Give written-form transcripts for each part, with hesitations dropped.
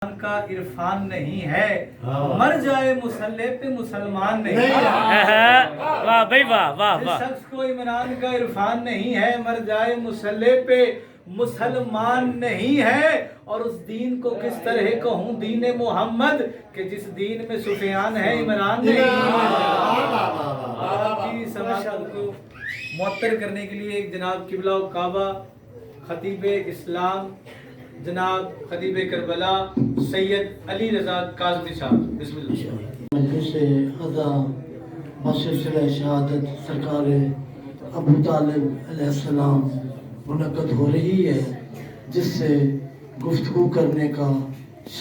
کا عرفان نہیں ہے مر جائے مسلح پہ مسلمان نہیں ہے۔ واہ بھائی واہ واہ جس واہ۔ شخص کو عمران کا عرفان نہیں ہے مر جائے مسلح پہ مسلمان نہیں ہے۔ اور اس دین کو کس طرح کہوں دین محمد کہ جس دین میں سفیان ہے عمران نہیں ہے۔ آپ کی سماعت کو معطر کرنے کے لیے ایک جناب قبلہ و کعبہ خطیب اسلام جناب خطیب کربلا سید علی رضا کاظمی صاحب بسم اللہ۔ مجلس ادا بسلسلہ شہادت سرکار ابو طالب علیہ السلام منعقد ہو رہی ہے، جس سے گفتگو کرنے کا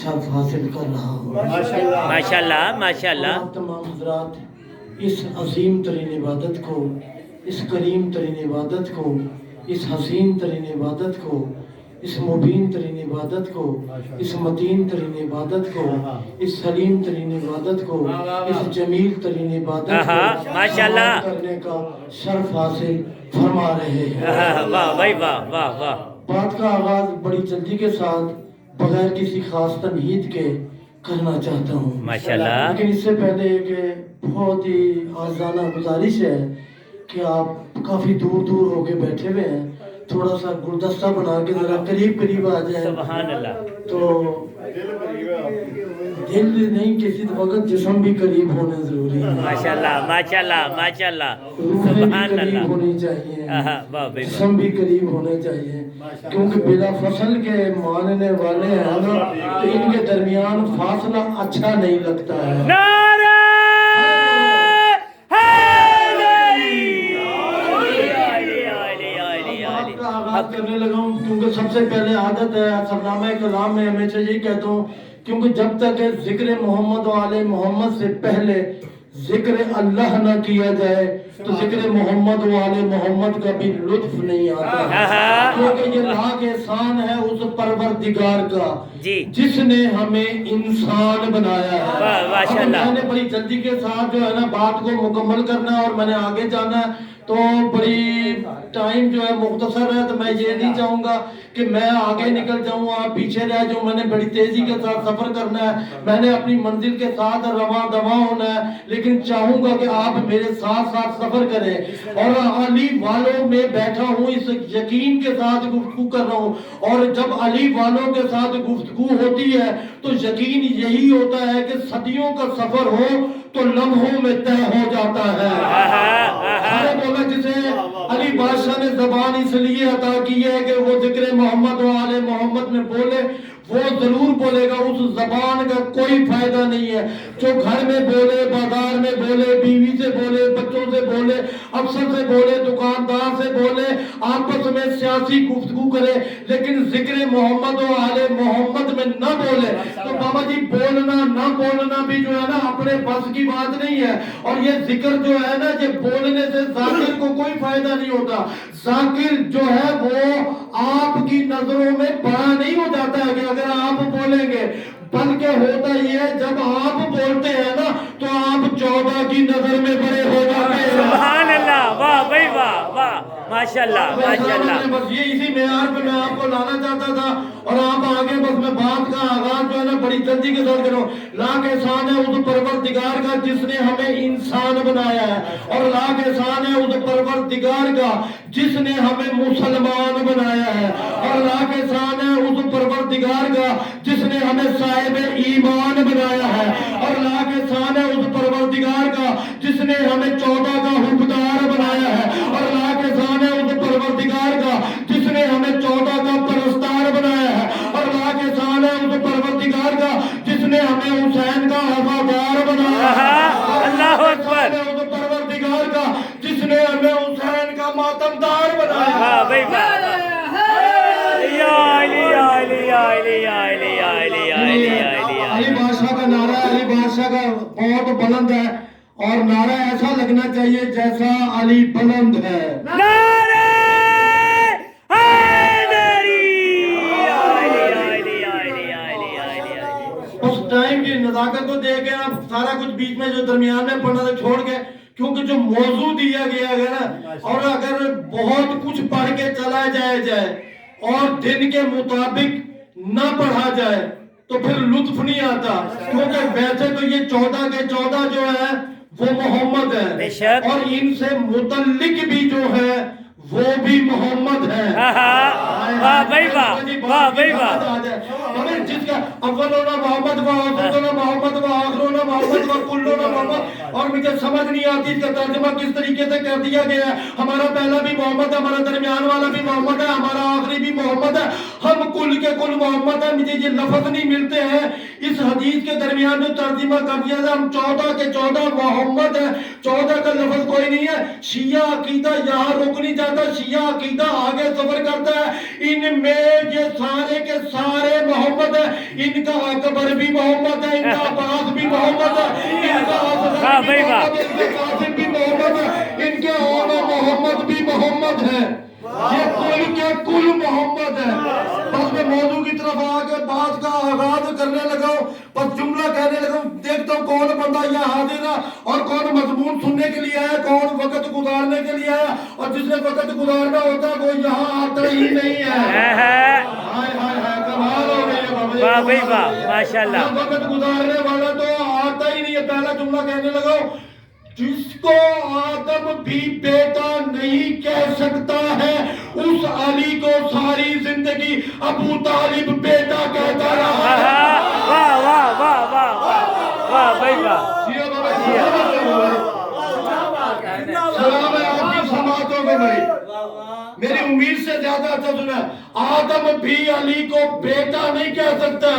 شرف حاصل کر رہا ہوں۔ ماشاءاللہ ماشاءاللہ۔ آپ تمام حضرات اس عظیم ترین عبادت کو، اس کریم ترین عبادت کو، اس حسین ترین عبادت کو، اس مبین ترین عبادت کو، اس متین ترین عبادت کو، اس سلیم ترین عبادت کو، اس جمیل ترین عبادت کو ماشاءاللہ کرنے کا شرف حاصل فرما رہے ہیں۔ واہ بھائی واہ واہ واہ۔ بات کا آغاز بڑی جلدی کے ساتھ بغیر کسی خاص تمہید کے کرنا چاہتا ہوں ماشاءاللہ۔ لیکن اس سے پہلے کہ بہت ہی عاجزانہ گزارش ہے کہ آپ کافی دور دور ہو کے بیٹھے ہوئے ہیں، تھوڑا سا گلدستہ بنا کے ذرا قریب قریب آ جائیں سبحان اللہ۔ تو دل نہیں کسی وقت جسم بھی قریب ہونے ضروری ہے، ماشاءاللہ ماشاءاللہ ماشاءاللہ روح بھی سبحان قریب اللہ۔ ہونی چاہیے، واہ بھائی واہ۔ جسم بھی قریب ہونے چاہیے، کیونکہ بلا فصل کے ماننے والے ہیں نا، تو ان کے درمیان فاصلہ اچھا نہیں لگتا ہے۔ نعرہ بات کا آغاز کرنے لگا ہوں کیونکہ سب سے پہلے عادت ہے سرنامہ کلام میں ہمیشہ یہی کہتا ہوں، کیونکہ جب تک ذکر محمد و آل محمد سے پہلے ذکر اللہ نہ کیا جائے تو ذکر محمد و آل محمد کا بھی لطف نہیں آتا، کیونکہ یہ لاکھ احسان ہے اس پروردگار کا جس نے ہمیں انسان بنایا ہے۔ ماشاءاللہ۔ میں نے بڑی جلدی کے ساتھ جو ہے نا بات کو مکمل کرنا ہے اور میں نے آگے جانا ہے، تو بڑی ٹائم جو ہے مختصر ہے، تو میں یہ نہیں چاہوں گا کہ میں آگے نکل جاؤں آپ پیچھے رہ جاؤں، میں نے بڑی تیزی کے ساتھ سفر کرنا ہے، میں نے اپنی منزل کے ساتھ رواں دواں ہونا ہے، لیکن چاہوں گا کہ آپ میرے ساتھ ساتھ سفر کریں۔ اور علی والوں میں بیٹھا ہوں اس یقین کے ساتھ گفتگو کر رہا ہوں، اور جب علی والوں کے ساتھ گفتگو ہوتی ہے تو یقین یہی ہوتا ہے کہ صدیوں کا سفر ہو تو لمحوں میں طے ہو جاتا ہے۔ سارے بولا جسے علی بادشاہ نے زبان اس لیے عطا کی ہے کہ وہ ذکر محمد و آل محمد میں بولے، وہ ضرور بولے گا، اس زبان کا کوئی فائدہ نہیں ہے جو گھر میں بولے، بازار میں بولے، بیوی سے بولے، بچوں سے بولے، افسر سے بولے، دکاندار سے بولے، آپس میں سیاسی گفتگو کرے، لیکن ذکر محمد و آل محمد میں نہ بولے تو بابا جی بولنا نہ بولنا بھی جو ہے نا اپنے بس کی بات نہیں ہے۔ اور یہ ذکر جو ہے نا یہ بولنے سے ذاکر کو کوئی فائدہ نہیں ہوتا، ذاکر جو ہے وہ آپ کی نظروں میں بڑا نہیں ہو جاتا ہے کہ اگر آپ بولیں گے، بلکہ ہوتا یہ ہے جب آپ بولتے ہیں نا تو آپ 14 کی نظر میں بڑے ہو جاتے ہیں۔ سبحان اللہ، واہ بھائی واہ واہ، ماشاءاللہ ماشاءاللہ۔ بس یہ اسی معیار پہ میں آپ کو لانا چاہتا تھا، اور آپ آگے بس میں بات کا آغاز جو ہے نا بڑی جلدی کے ساتھ کروں۔ لاکھ احسان ہے اس پروردگار کا جس نے ہمیں انسان بنایا ہے، اور لاکھ احسان ہے اس پروردگار کا جس نے ہمیں مسلمان بنایا ہے، اور لاکھ احسان ہے اس پروردگار کا جس نے ہمیں صاحب ایمان بنایا ہے، اور لاکھ احسان ہے اس پروردگار کا جس نے ہمیں 14 کا حکمدار بنایا ہے، اور لاکھ احسان ہے اس پروردگار کا جس نے ہمیں 14 کا پرستار بنایا ہے، اور لاکھ احسان ہے اس پروردگار کا جس نے ہمیں حسین کا وفادار بنایا ہے، اللہ اکبر، اس پروردگار کا جس نے ہمیں حسین کا ماتمدار بنایا ہے۔ واہ بھائی واہ، یا علی یا علی یا علی یا علی یا علی یا علی یا علی یا علی علی۔ بادشاہ کا نعرہ ہے، علی بادشاہ کا بہت بلند ہے، اور نعرہ ایسا لگنا چاہیے جیسا علی بلند ہے۔ نعرہ حیدری، یا علی یا علی یا علی یا علی یا علی یا علی۔ اس ٹائم کی نزاکت کو دیکھ کے آپ سارا کچھ بیچ میں جو درمیان میں پڑھنا تھا چھوڑ کے، کیونکہ جو موضوع دیا گیا ہے نا، اور اگر بہت کچھ پڑھ کے چلا جائے اور دن کے مطابق نہ پڑھا جائے تو پھر لطف نہیں آتا، کیونکہ ویسے تو یہ 14 کے 14 جو ہے وہ محمد بے ہے، شک۔ اور ان سے متعلق بھی جو ہے وہ بھی محمد ہے۔ واہ بھائی واہ، واہ بھائی واہ۔ ہمیں جس کا اولونا محمد و آخرنا محمد و آخرنا محمد و کلونا محمد، اور مجھے سمجھ نہیں آتی اس کا ترجمہ کس طریقے سے کر دیا گیا ہے۔ ہمارا پہلا بھی محمد ہے، ہمارا درمیان والا بھی محمد ہے، ہمارا آخری بھی محمد ہے، ہم کل کے کل محمد ہے۔ مجھے یہ لفظ نہیں ملتے ہیں اس حدیث کے درمیان جو ترجمہ کر دیا ہے، ہم 14 کے 14 محمد ہیں، 14 کا لفظ کوئی نہیں ہے۔ شیعہ عقیدہ یہاں رک نہیں جاتا، شیعہ عقیدہ آگے سفر کرتا ہے۔ ان میں یہ سارے کے سارے محمد ہیں، ان کا اکبر بھی محمد ہے، ان کا عباس بھی محمد ہے، ان کا اصغر بھی محمد ہے، ان کے قاسم بھی محمد ہے، ان کے اولا محمد بھی محمد ہے۔ یہ کل کے کل محمد ہے۔ بس میں موضوع کی طرف آگے بات کا آغاز کرنے لگا ہوں، بس جملہ کہنے لگا ہوں، دیکھتا ہوں کون بندہ یہ حاضر ہے اور کون مضمون سننے کے لیے آیا، کون وقت گزارنے کے لیے آیا، اور جس نے وقت گزارنا ہوتا ہے وہ یہاں آتا ہی نہیں ہے۔ ہائے ہائے ہائے، کمال ہو گئی ہے بابا، واہ بھائی واہ، ماشاءاللہ۔ وقت گزارنے والا تو آتا ہی نہیں ہے۔ پہلا جملہ کہنے لگا ہوں، جس کو آدم بھی بیٹا نہیں کہہ سکتا ہے، اس علی کو ساری زندگی ابو طالب بیٹا کہتا رہا ہے۔ واہ واہ واہ واہ واہ بھائی واہ۔ سلام ہے آپ کی سماعتوں کو بھائی، میری امید سے زیادہ اچھا سنا۔ آدم بھی علی کو بیٹا نہیں کہہ سکتا،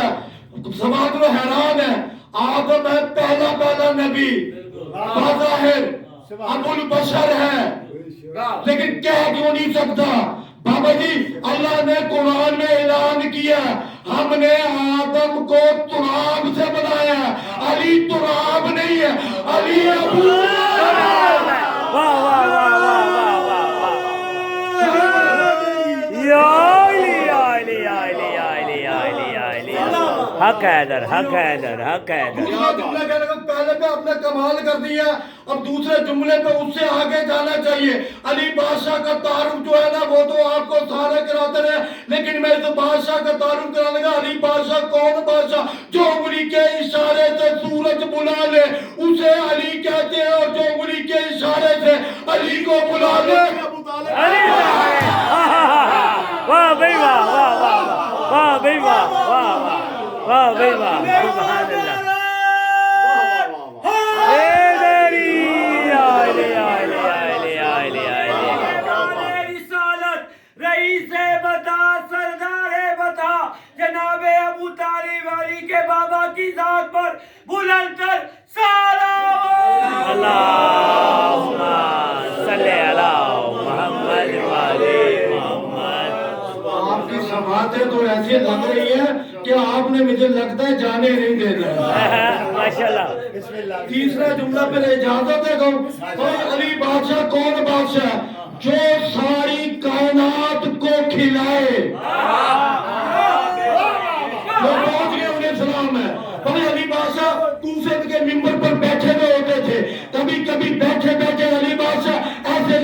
سماعت میں حیران ہے۔ آدم ہے پہلا نبی، بظاہر ابو البشر ہے، لیکن کہہ کیوں نہیں سکتا؟ بابا جی اللہ نے قرآن میں اعلان کیا، ہم نے آدم کو تراب سے بنایا، علی تراب نہیں ہے، علی ابو واہ واہ واہ واہ واہ واہ واہ۔ یا علی یا علی یا علی یا علی یا علی یا علی۔ حق ہے ادھر، حق ہے ادھر، حق ہے ادھر۔ دوسرا جملہ کہنے کو پہلے پہ اپنے کمال کر دیا، اب دوسرے جملے پہ اس سے آگے جانا چاہیے۔ علی بادشاہ کا تعارف جو ہے نا وہ تو آپ کو سارے کراتے رہے، لیکن میں اس بادشاہ کا تعارف کرانے گا۔ علی بادشاہ کون بادشاہ؟ جو انگلی کے اشارے سے سورج بلا لے اسے علی کہتے ہیں، اور جو انگلی کے اشارے سے علی کو بلا لے واہ بھائی واہ واہ واہ واہ بھائی واہ واہ واہ واہ بھائی واہ، سبحان اللہ۔ رئیس بتا سردار بتا جناب ابو طالب علی کے بابا کی ذات پر بلند تر سلام۔ اللہم صلی علی محمد و علی محمد۔ آپ کی سماعتیں تو ایسی لگ رہی ہیں کہ آپ نے مجھے لگتا ہے جانے نہیں دینا۔ ماشاءاللہ۔ تیسرا جملہ پھر اجازت ہے کہ علی بادشاہ کون بادشاہ؟ جو ساری کائنات کو کھلائے۔ وہ پہنچ گئے، انہیں سلام ہے۔ بھائی علی بادشاہ کوفے کے ممبر پر بیٹھے ہوئے ہوتے تھے، کبھی کبھی بیٹھے بیٹھے علی بادشاہ ایسے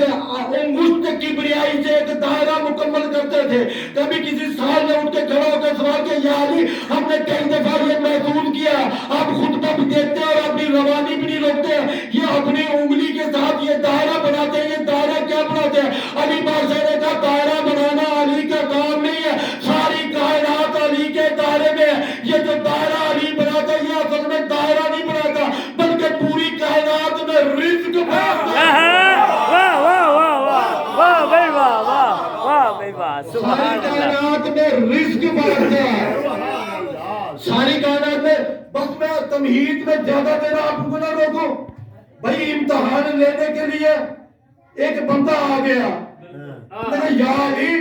انگشت کبریائی سے ایک دائرہ مکمل کرتے تھے۔ کبھی کسی سال نے اٹھ کے کھڑا ہو کے سوال کیا، یا علی ہم نے کئی دفعہ یہ محسوس کیا، آپ خطبہ بھی دیتے ہیں اور اپنی روانی بھی نہیں روکتے ہیں، یہ اپنی انگلی کے ساتھ یہ دائرہ بناتے ہیں، یہ دائرہ کیا بناتے ہیں؟ علی بادشاہ نے کہا دائرہ بنانا علی کا کام نہیں ہے، ساری کائنات علی کے دائرے میں ہے۔ یہ جو دائرہ علی بناتا ہے یہ اصل میں دائرہ نہیں بناتا بلکہ پوری کائنات میں رزق بناتا ہے۔ واہ واہ واہ واہ واہ بھائی واہ واہ واہ بھائی واہ، ساری سبحان اللہ۔ کائنات میں رزق بانٹتا ہے، ساری کائنات میں۔ بس میں تمہید میں زیادہ دیر آپ کو نہ روکوں بھائی، امتحان لینے کے لیے ایک بندہ آ گیا، یا علی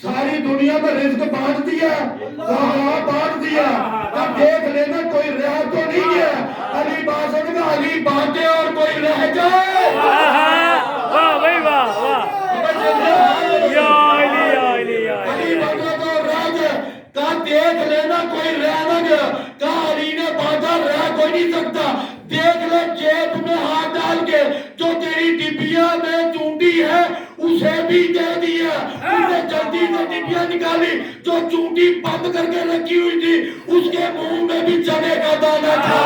ساری دنیا میں رزق بانٹ دیا، کہاں بانٹ دیا؟ اب دیکھ لینا کوئی رہ تو نہیں ہے۔ علی بادشاہ نے کہا علی بانٹے اور کوئی رہ جائے۔ واہ بھائی واہ واہ، یا علی یا علی یا علی۔ علی بانٹا تو رہ جائے، کہا دیکھ لینا کوئی رہ نہ گیا۔ کہا علی نے بانٹا رہ کوئی نہیں سکتا، دیکھ لے جیب میں ہاتھ ڈال کے جو تیری ڈبیا میں چونٹی ہے اسے اسے بھی دے دیا. اس نے جلدی سے ڈبیا نکالی جو چونٹی بند کر کے رکھی ہوئی تھی, اس کے منہ میں بھی چنے کا دانہ تھا.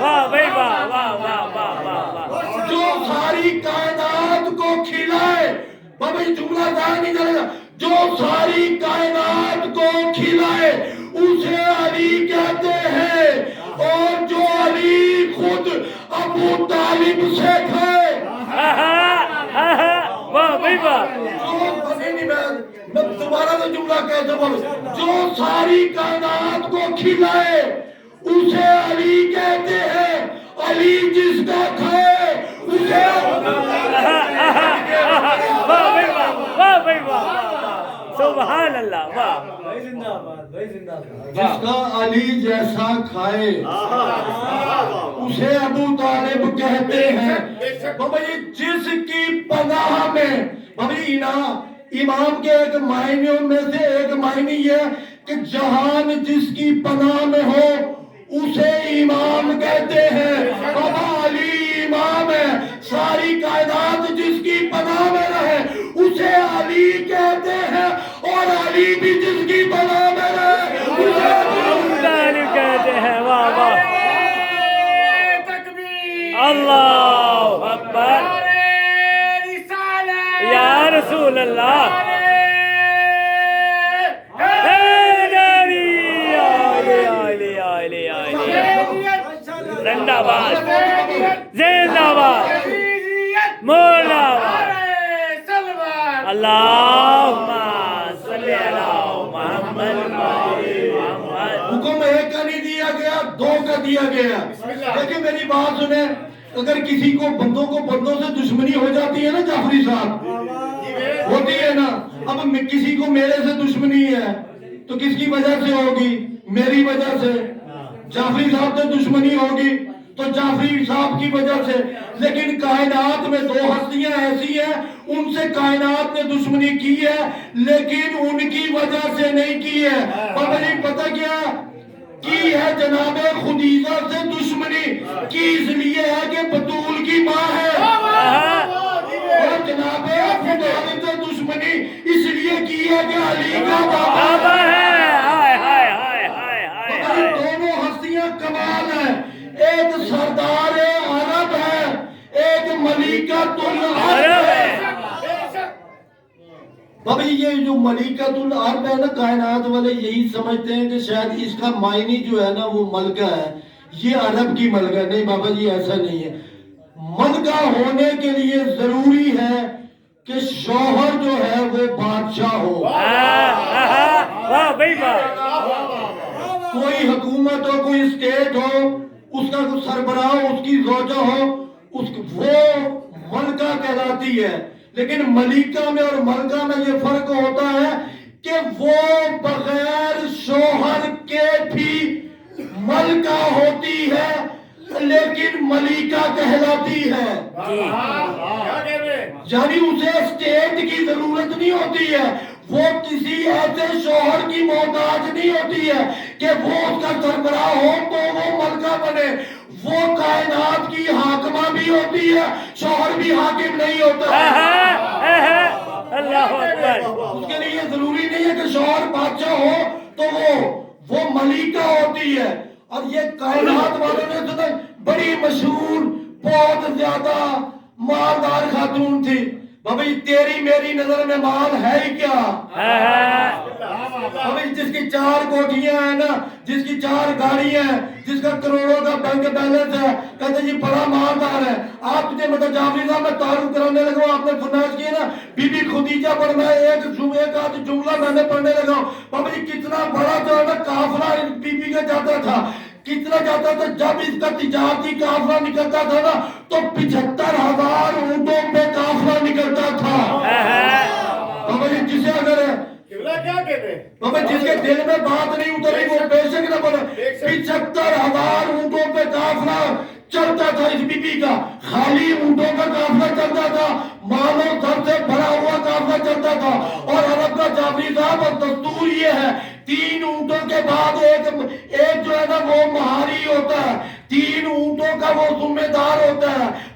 واہ بھائی واہ واہ واہ واہ واہ واہ. جو ساری کائنات کو کھلائے, بابا یہ جملہ ضائع نہیں کرے گا, جو ساری کائنات کو کھلائے اسے علی کہتے ہیں, اور جو علی خود ابو طالب سے کھائے. واہ بھائی واہ. میں دوبارہ تو جملہ کہتے بولو, جو ساری کائنات کو کھلائے اسے علی کہتے ہیں, علی جس کا کھائے اسے واہ بھائی واہ واہ بھائی واہ. سبحان اللہ. واہ بھائی زندہ باد, بھائی زندہ باد. جس کا علی جیسا کھائے اسے ابو طالب کہتے ہیں. بابا یہ جس کی پناہ میں, بابا یہ امام کے ایک معنیوں میں سے ایک معنی یہ کہ جہان جس کی پناہ میں ہو اسے امام کہتے ہیں. بابا علی امام ہے, ساری کائنات جس کی پناہ میں رہے اسے علی کہتے ہیں, اور علی بھی جس کی پناہ میں رہے اسے ابو طالب کہتے ہیں. واہ واہ. تکبیر. اللہ اکبر. رسالت. یا رسول اللہ. زندہ باد, زندہ باد, مولا باد. اللہم صلی علی محمد. حکم ایک کا نہیں دیا گیا, دو کا دیا گیا. لیکن میری بات سنیں, اگر کسی کو بندوں سے دشمنی ہو جاتی ہے نا جعفری صاحب, ہوتی ہے نا, اب کسی کو میرے سے دشمنی ہے تو کس کی وجہ سے ہوگی؟ میری وجہ سے. جعفری صاحب سے دشمنی ہوگی تو جعفری صاحب کی وجہ سے. لیکن کائنات میں دو ہستیاں ایسی ہیں, ان سے کائنات نے دشمنی کی ہے لیکن ان کی وجہ سے نہیں کی ہے. بابا جی پتہ کیا کی ہے؟ جناب خدیجہ سے دشمنی کی اس لیے ہے کہ بطول کی ماں ہے, اور جناب ابو طالب سے دشمنی اس لیے کی ہے کہ علی کا بابا ہے. دونوں ہستیاں کمال ہیں, ایک سردار عرب ہے, ایک ملکۃ العرب ہے. بابا یہ جو ملکۃ العرب ہے نا, کائنات والے یہی سمجھتے ہیں کہ شاید اس کا معنی جو ہے نا وہ ملکہ ہے, یہ عرب کی ملکہ. نہیں بابا جی ایسا نہیں ہے. ملکہ ہونے کے لیے ضروری ہے کہ شوہر جو ہے وہ بادشاہ ہو. واہ بھائی واہ. کوئی حکومت ہو, کوئی اسٹیٹ ہو, اس کا کوئی سربراہ ہو, اس کی زوجہ ہو, وہ ملکہ کہلاتی ہے. لیکن ملکہ میں اور ملکہ میں یہ فرق ہوتا ہے کہ وہ بغیر شوہر کے بھی ملکہ ہوتی ہے لیکن ملکہ کہلاتی ہے. یعنی اسے اسٹیٹ کی ضرورت نہیں ہوتی ہے, وہ کسی ایسے شوہر کی محتاج نہیں ہوتی ہے کہ وہ اس کا سربراہ ہو تو وہ ملکہ بنے. وہ کائنات کی حاکمہ بھی ہوتی ہے, شوہر بھی حاکم نہیں ہوتا. اللہ اکبر. اس کے لیے یہ ضروری نہیں ہے کہ شوہر بادشاہ ہو تو وہ ملکہ ہوتی ہے. اور یہ کائنات والوں نے سنا بڑی مشہور بہت زیادہ مالدار خاتون تھی. بابا تیری میری نظر میں مال ہے ہی کیا؟ ابھی جس کی 4 کوٹھیاں ہیں نا, جس کی 4 گاڑیاں ہیں, جس کا کروڑوں کا بینک بیلنس ہے, کہتے جی بڑا مالدار ہے. آپ مجھے مطلب جعفری صاحب میں تعارف کرانے لگا, آپ نے فرمائش کی نا بی بی خدیجہ پر میں ایک آدھ جملہ میں نے پڑھنے لگا. بابا جی کتنا بڑا جو ہے نا قافلہ بی بی کا جاتا تھا, کتنا جاتا تھا. جب اس کا تجارتی قافلہ نکلتا تھا نا تو 75,000 اونٹوں پہ قافلہ نکلتا تھا. بابا جی جسے اگر بابا جس کے دل میں بات نہیں اتری وہ بے شک نہ بولے. 75,000 اونٹوں پہ قافلہ چلتا تھا اس بی بی کا. خالی اونٹوں کا قافلہ چلتا تھا, مالوں سر سے بھرا ہوا قافلہ چلتا تھا. اور عرب کا جعفری صاحب اور دستور یہ ہے 3 اونٹوں کے بعد ایک جو ہے نا وہ مہاری ہوتا ہے, 3 اونٹوں کا وہ ذمہ دار ہوتا ہے.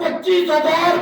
25,000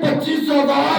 25,000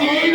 3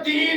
3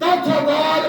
10,000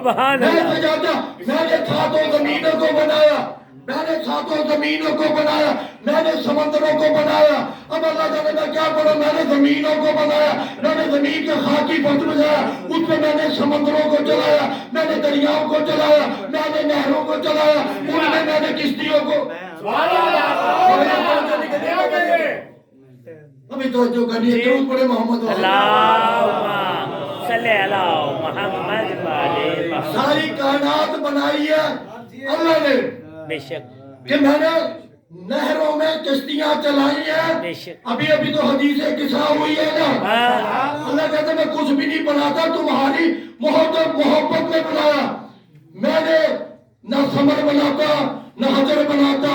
سبحان میں اللہ سجاتا میں نے ساتوں زمینوں کو بنایا میں نے ساتوں زمینوں کو بنایا میں نے سمندروں کو بنایا اب اللہ تعالیٰ میں کیا کروں میں نے زمینوں کو بنایا میں نے زمین کے خاکی پتھر بجایا اس پہ میں نے سمندروں کو چلایا میں نے دریاؤں کو چلایا میں نے نہروں کو چلایا ان میں نے کشتیوں کو ابھی توجہ کرنی ہے درود پڑھے محمد اللہم صلی علی محمد والے محمد ساری کائنات بنائی ہے اللہ نے بے شک کہ میں نے نہروں میں کشتیاں چلائی ہیں بے شک ابھی تو حدیث قصہ ہوئی ہے نا اللہ کہتا ہے میں کچھ بھی نہیں بناتا تمہاری محبت میں بنایا میں نے نہ ثمر بناتا نہ حجر بناتا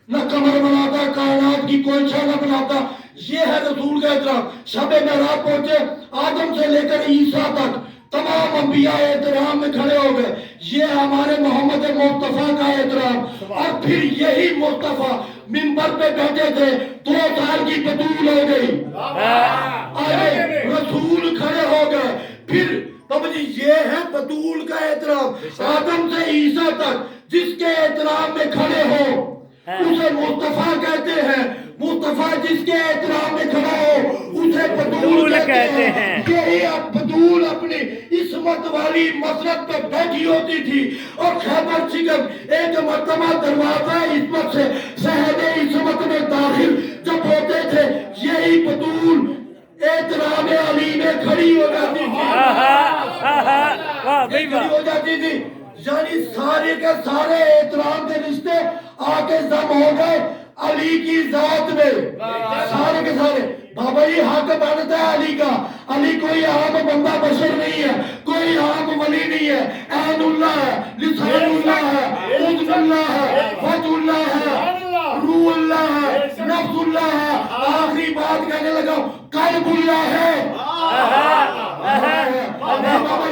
نہ قمر بناتا کائنات کی کوئی شے نہ بناتا یہ ہے رسول کا احترام شب معراج پہنچے آدم سے لے کر عیسیٰ تک تمام انبیاء احترام میں کھڑے ہو گئے یہ ہمارے محمد مصطفیٰ کا احترام اور پھر یہی مصطفیٰ منبر پہ بیٹھے تھے 2 سال کی بطول ہو گئی آئے رسول کھڑے ہو گئے پھر تب جی یہ ہے بطول کا احترام آدم سے عیسیٰ تک جس کے احترام میں کھڑے ہو اسے مصطفیٰ کہتے ہیں مصطفیٰ جس کے احترام میں کھڑا ہو اسے بطول کہتے ہیں یہی اب بطول اپنی عصمت والی مسرت پہ بیٹھی ہوتی تھی اور خیبر شکم ایک مرتبہ دروازہ عصمت سے شہد عصمت میں داخل جب ہوتے تھے یہی بطول احترام علی میں کھڑی ہو جاتی تھی کھڑی ہو جاتی تھی یعنی سارے کے سارے احترام کے رشتے آگے ضم ہو گئے علی کی ذات میں سارے کے سارے بابا یہ حق بنتا ہے علی کا علی کوئی عام بندہ بشر نہیں ہے کوئی عام ولی نہیں ہے عین اللہ ہے لسان اللہ ہے عود اللہ ہے وجہ اللہ ہے روح اللہ ہے نفس اللہ ہے آخری بات کہنے لگا قلب اللہ ہے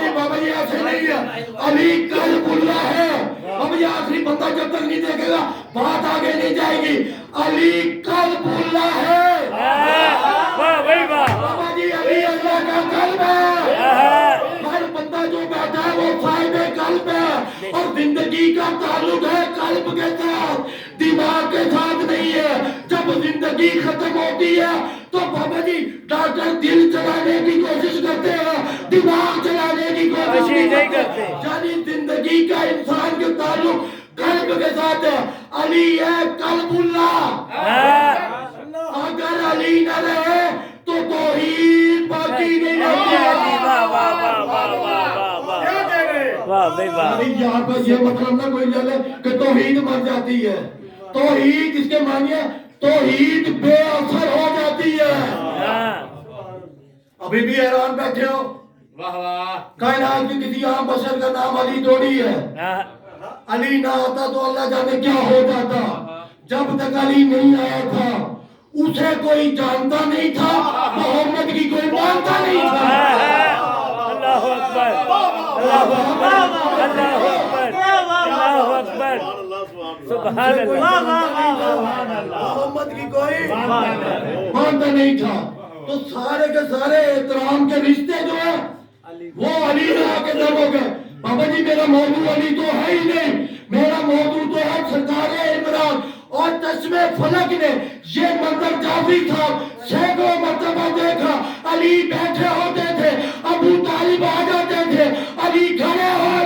بابا جی ایسے نہیں ہے علی قلب اللہ ہے اب یہ آخری بندہ جب تک نہیں دیکھے گا بات آگے نہیں جائے گی علی قلب اللہ ہے بابا جی علی اللہ کا قلب ہے ہر بندہ جو بیٹھا ہے وہ صاحب قلب ہے اور زندگی کا تعلق ہے قلب کے ساتھ دماغ کے ساتھ نہیں ہے جب زندگی ختم ہوتی ہے تو بابا جی ڈاکٹر دل چلانے کی کوشش کرتے ہیں دماغ چلانے کی کوشش نہیں کرتے یعنی زندگی کا انسان کے تعلق قلب کے ساتھ ہے علی ہے قلب اللہ اگر علی نہ رہے تو توحید باقی نہیں رہتی یہاں پر یہ مطلب نہ کوئی لے لے کہ توحید مر جاتی ہے توحید اس کے معنی ہے توحید بے اثر ہو جاتی ہے ابھی بھی حیران بیٹھے ہو کائنات کی کسی عام بشر کا نام علی تھوڑی ہے علی نہ آتا تو اللہ جانے کیا ہو جاتا جب تک علی نہیں آیا تھا اسے کوئی جانتا نہیں تھا محمد کی کوئی مانتا نہیں تھا اللہ اکبر اللہ اکبر اللہ اکبر اللہ اکبر سبحان اللہ محمد کی کوئی مانتا نہیں تھا تو سارے کے سارے احترام کے رشتے جو ہیں وہ علی نے آ کے جب ہو گئے بابا جی میرا موضوع علی تو ہے ہی نہیں میرا موضوع تو ہے سرکار عمران اور چشمے فلک نے یہ منظر کافی تھا سینکڑوں مرتبہ دیکھا علی بیٹھے ہوتے تھے ابو طالب آ جاتے تھے علی کھڑے ہو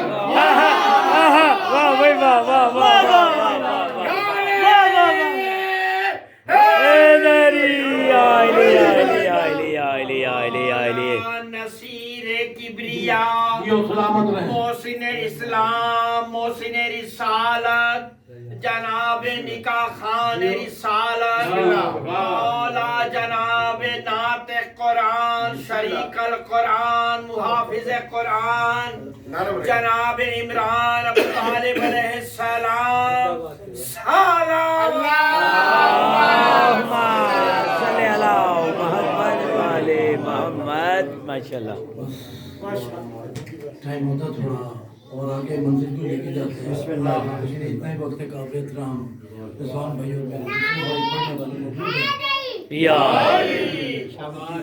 محسن اسلام محسن رسالت جناب نکاح خان رسالت مولا جناب ناطق قرآن شریک القرآن محافظ قرآن جناب عمران ابو طالب علیہ السلام سلام صلی اللہ محمد والے محمد ماشاءاللہ ٹائم ہوتا تھوڑا اور آگے منزل کو لے کے جاتے ہیں بسم اللہ اتنا ہی وقت قابل احترام رضوان بھائی اور میرے پڑھنے والے موجود ہیں یا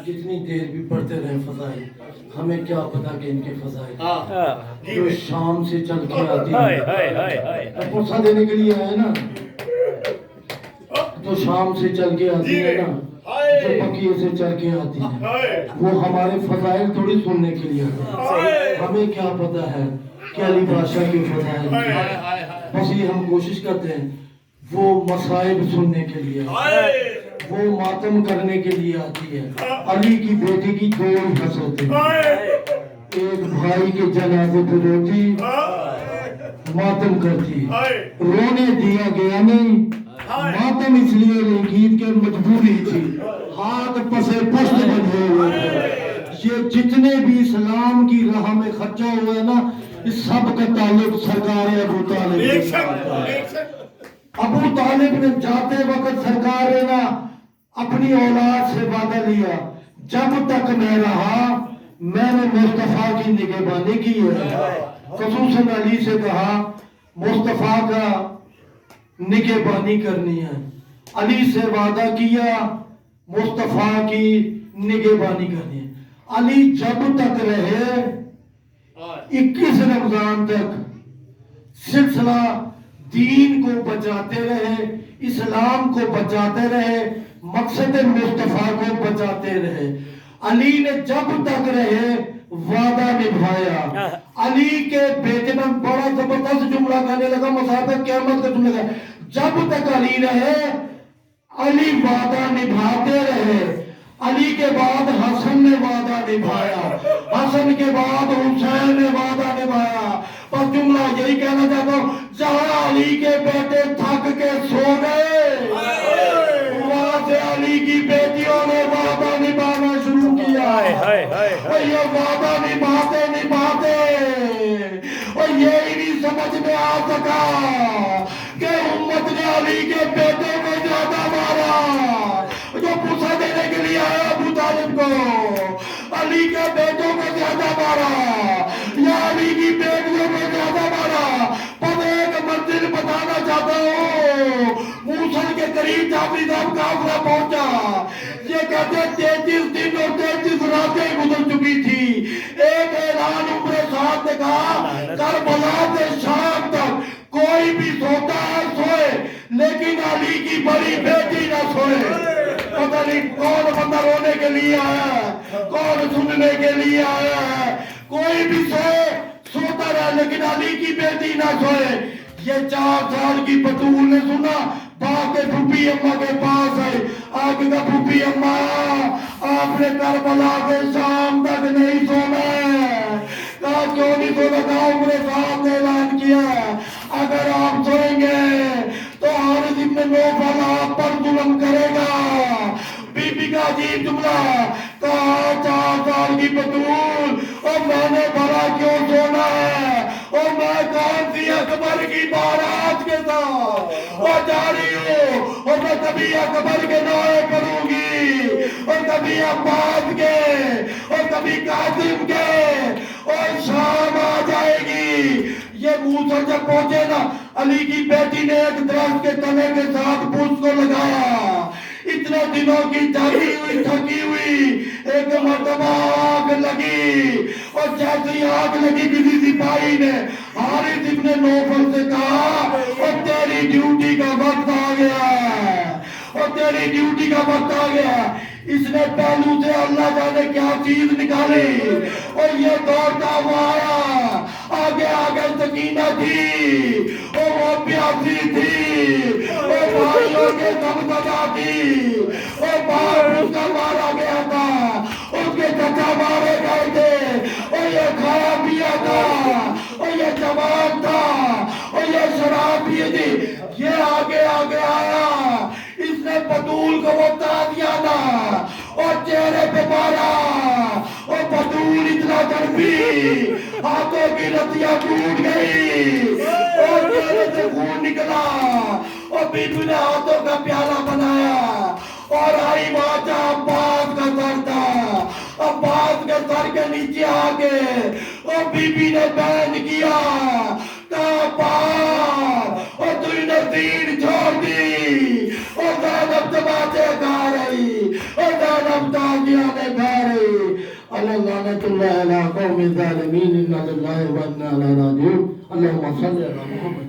جتنی دیر بھی پڑھتے رہے فضائل، ہمیں کیا پتا کہ ان کے فضائل جو شام سے چل کے آتی ہے، پوچھا دینے کے لیے آئے نا، جو شام سے چل کے آتی ہے نا، جو بقیے سے چل کے آتی ہے، وہ ہمارے فضائل تھوڑی سننے کے لیے آتے ہیں۔ ہمیں کیا پتا ہے کہ علی بادشاہ کے فضائل کیا ہے، بس یہ ہم کوشش کرتے ہیں وہ مصائب سننے کے لیے، وہ ماتم کرنے کے لیے آتی ہے۔ علی کی بیٹی کی دو حسرتیں، ایک بھائی کے جنازے پہ روتی، ماتم کرتی، رونے دیا گیا نہیں، ماتم اس لیے نہیں کی کہ مجبوری تھی، ہاتھ پسے پشت بندھے ہوئے تھے۔ یہ جتنے بھی اسلام کی راہ میں خرچہ ہوئے ہیں نا، اس سب کا تعلق سرکار ابو طالب کے ساتھ ہے۔ ابو طالب نے جاتے وقت سرکار نے نا اپنی اولاد سے وعدہ لیا، جب تک میں رہا میں نے مصطفیٰ کی نگہبانی کی ہے۔ خصوصاً علی سے کہا مصطفیٰ کا نگہبانی کرنی ہے، علی سے وعدہ کیا مصطفیٰ کی نگہبانی کرنی ہے۔ علی جب تک رہے 21 رمضان تک سلسلہ دین کو بچاتے رہے، اسلام کو بچاتے رہے، مقصد مصطفیٰ کو بچاتے رہے۔ علی نے جب تک رہے وعدہ نبھایا۔ علی کے بیٹے میں بڑا زبردست جملہ کہنے لگا، مصاحب قیامت کا جملہ کہا، جب تک علی رہے علی وعدہ نبھاتے رہے۔ علی کے بعد حسن نے وعدہ نبھایا، حسن کے بعد حسین نے وعدہ نبھایا۔ بس جملہ یہی کہنا چاہتا ہوں، جہاں علی کے بیٹے تھک کے سو گئے وہاں سے علی کی بیٹیوں نے وعدہ نبھانا شروع کیا۔ اور یہ وعدہ نبھاتے نبھاتے اور یہی نہیں سمجھ میں آ سکا کہ امت نے علی کے بیٹے کو زیادہ مارا، جو پوچھا دینے کے لیے آیا ابو طالب کو، علی کے بیٹوں کو زیادہ مارا یا علی کی بیٹیوں کو زیادہ مارا۔ پر ایک منزل بتانا چاہتا ہوں، موصل کے قریب جعفری صاحب قافلہ پہنچا، یہ کہتے 33 دن اور 33 راتیں گزر چکی تھی۔ ایک اعلان عمر سعد نے کہا کربلا سے شام تک کوئی بھی سوتا ہے سوئے لیکن علی کی بڑی بیٹی نہ سوئے۔ پتہ نہیں کون بندہ رونے کے لیے آیا ہے، کون سننے کے لیے آیا ہے، کوئی بھی سوئے سوتا رہا لیکن علی کی بیٹی نہ سوئے۔ یہ 4 سال کی بطول نے سنا، باپ کے پھوپھی اماں کے پاس آئے، آگے کا پھوپھی اماں آپ نے کربلا کے شام تک نہیں سونا۔ کہا کیوں نہیں سونا؟ کہا عمر صاحب نے اعلان کیا اگر آپ سوئیں گے تو حارث ابن نوفل آپ پر ظلم کرے گا۔ بی بی کا عجیب جملہ، کہا 4 سال کی بطول اور میں نے بھلا کیوں سونا ہے، اور میں کون سی اکبر کی بارات کے ساتھ اور جا رہی ہوں، اور میں کبھی اکبر کے نوے پڑھوں گی اور کبھی عباس کے اور کبھی قاسم کے، اور شام آ جائے گی۔ یہ موسیٰ جب پہنچے نا، علی کی بیٹی نے ایک درخت کے تنے کے ساتھ پوچھ کو لگایا، اتنے دنوں کی جاگی ہوئی تھکی ہوئی، ایک مرتبہ آگ لگی، اور جیسے آگ لگی کسی سپاہی نے حارث ابن نوفل سے کہا اور تیری ڈیوٹی کا وقت آ گیا ہے، اور تیری ڈیوٹی کا وقت آ گیا ہے۔ اس نے پہلو سے اللہ جانے کیا چیز نکالی اور یہ دوڑتا ہوا آیا، آگے آگے سکینہ تھی اور وہ پیاسی تھی اور بھائیوں کے دمدمہ تھی اور باپ اس کا مارا گیا تھا، اس کے چچا مارے گئے تھے اور یہ کھایا پیا تھا اور یہ جوان تھا اور یہ شراب پیے تھی۔ یہ آگے آگے آیا، اس نے بطول کو وہ تازیہ نا اور چہرے پہ مارا اور بطول اتنا تڑپی ہاتھوں کی رسیاں ٹوٹ گئی اور چہرے سے خون نکلا، اور بی بی نے ہاتھوں کا پیالہ بنایا اور آئی واجہ عباس کا سر تھا، عباس کے سر کے نیچے آگے اور بی بی نے بیان کیا کہا عباس اور تو نے دین چھوڑ دی، اور زینب تماچے کھا رہی تاغیا نے بھارے اللہ لعنت اللہ علی قوم الظالمین ان للہ و انا الیہ راجعون اللهم صل علی محمد